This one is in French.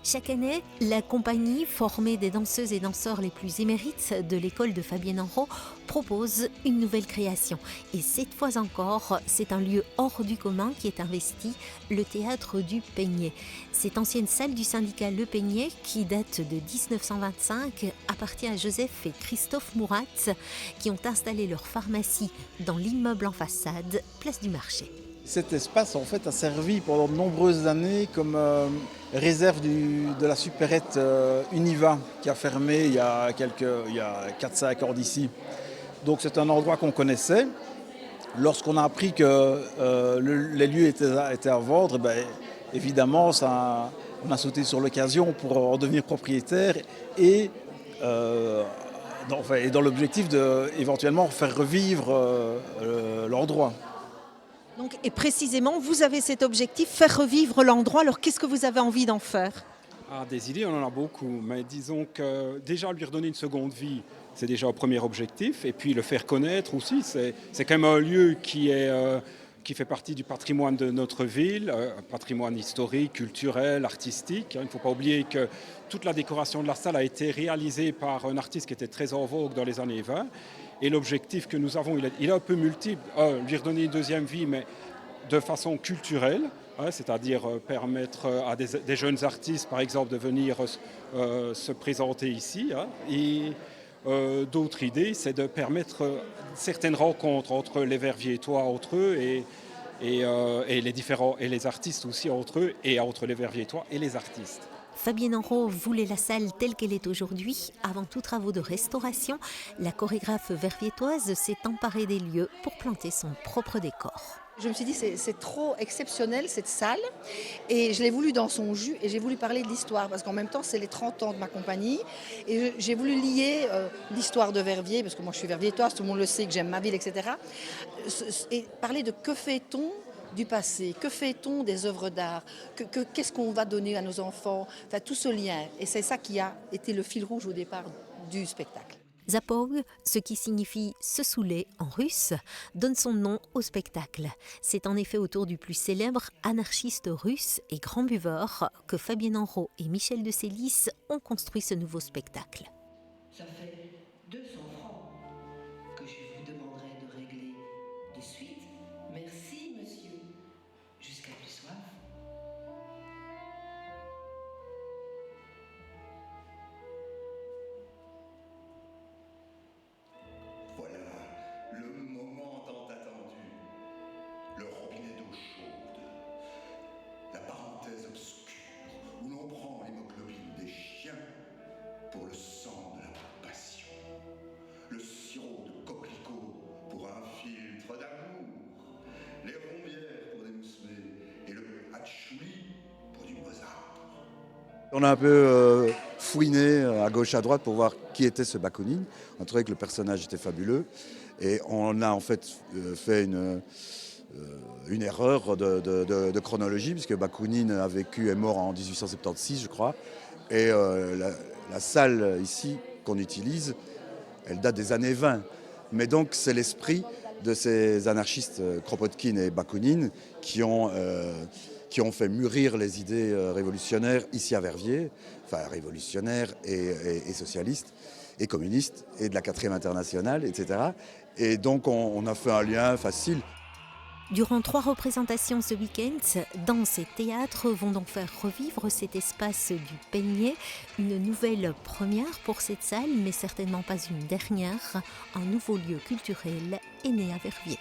Chaque année, la compagnie, formée des danseuses et danseurs les plus émérites de l'école de Fabienne Enrot, propose une nouvelle création. Et cette fois encore, c'est un lieu hors du commun qui est investi, le théâtre du Peigné. Cette ancienne salle du syndicat Le Peigné, qui date de 1925, appartient à Joseph et Christophe Mourat, qui ont installé leur pharmacie dans l'immeuble en façade, place du Marché. Cet espace en fait a servi pendant de nombreuses années comme réserve de la supérette Univa qui a fermé il y a 4-5 ans d'ici. Donc c'est un endroit qu'on connaissait. Lorsqu'on a appris que les lieux étaient à vendre, évidemment on a sauté sur l'occasion pour en devenir propriétaire et dans l'objectif d'éventuellement faire revivre l'endroit. Donc, et précisément, vous avez cet objectif, faire revivre l'endroit. Alors, qu'est-ce que vous avez envie d'en faire ? Des idées, on en a beaucoup, mais disons que déjà lui redonner une seconde vie, c'est déjà le premier objectif. Et puis le faire connaître aussi, c'est quand même un lieu qui fait partie du patrimoine de notre ville, un patrimoine historique, culturel, artistique. Il ne faut pas oublier que toute la décoration de la salle a été réalisée par un artiste qui était très en vogue dans les années 20. Et l'objectif que nous avons, il est un peu multiple. Lui redonner une deuxième vie, mais de façon culturelle, c'est-à-dire permettre à des jeunes artistes, par exemple, de venir se présenter ici. Et d'autres idées, c'est de permettre certaines rencontres entre les Verviétois entre eux et les artistes aussi entre eux et entre les Verviétois et les artistes. Fabienne Enrot voulait la salle telle qu'elle est aujourd'hui. Avant tout travaux de restauration, la chorégraphe verviétoise s'est emparée des lieux pour planter son propre décor. Je me suis dit c'est trop exceptionnel cette salle et je l'ai voulu dans son jus et j'ai voulu parler de l'histoire parce qu'en même temps c'est les 30 ans de ma compagnie et j'ai voulu lier l'histoire de Verviers parce que moi je suis verviétoise, tout le monde le sait que j'aime ma ville, etc. Et parler de que fait-on du passé, que fait-on des œuvres d'art, qu'est-ce qu'on va donner à nos enfants, enfin tout ce lien. Et c'est ça qui a été le fil rouge au départ du spectacle. Zapog, ce qui signifie se saouler en russe, donne son nom au spectacle. C'est en effet autour du plus célèbre anarchiste russe et grand buveur que Fabienne Enrot et Michel de Célis ont construit ce nouveau spectacle. Ça fait 200 francs que je vous demanderai de régler de suite. Merci, monsieur. Jusqu'à plus soif. Voilà le moment tant attendu. Le robinet d'eau chaude. La parenthèse obscure où l'on prend l'hémoglobine des chiens pour le sang de la passion. Le sirop de coquelicot pour un filtre d'amour. Les rondières pour démousseler et le patchouli pour du Mozart. On a un peu fouiné à gauche à droite pour voir qui était ce Bakounine. On trouvait que le personnage était fabuleux et on a en fait fait une erreur de chronologie puisque Bakounine a vécu et est mort en 1876 je crois et la salle ici qu'on utilise elle date des années 20 mais donc c'est l'esprit de ces anarchistes Kropotkin et Bakounine qui ont fait mûrir les idées révolutionnaires ici à Verviers, enfin révolutionnaires et socialistes, et communistes, et de la 4e internationale, etc. Et donc on a fait un lien facile. Durant 3 représentations ce week-end, danse et théâtre vont donc faire revivre cet espace du Peigné. Une nouvelle première pour cette salle, mais certainement pas une dernière. Un nouveau lieu culturel est né à Verviers.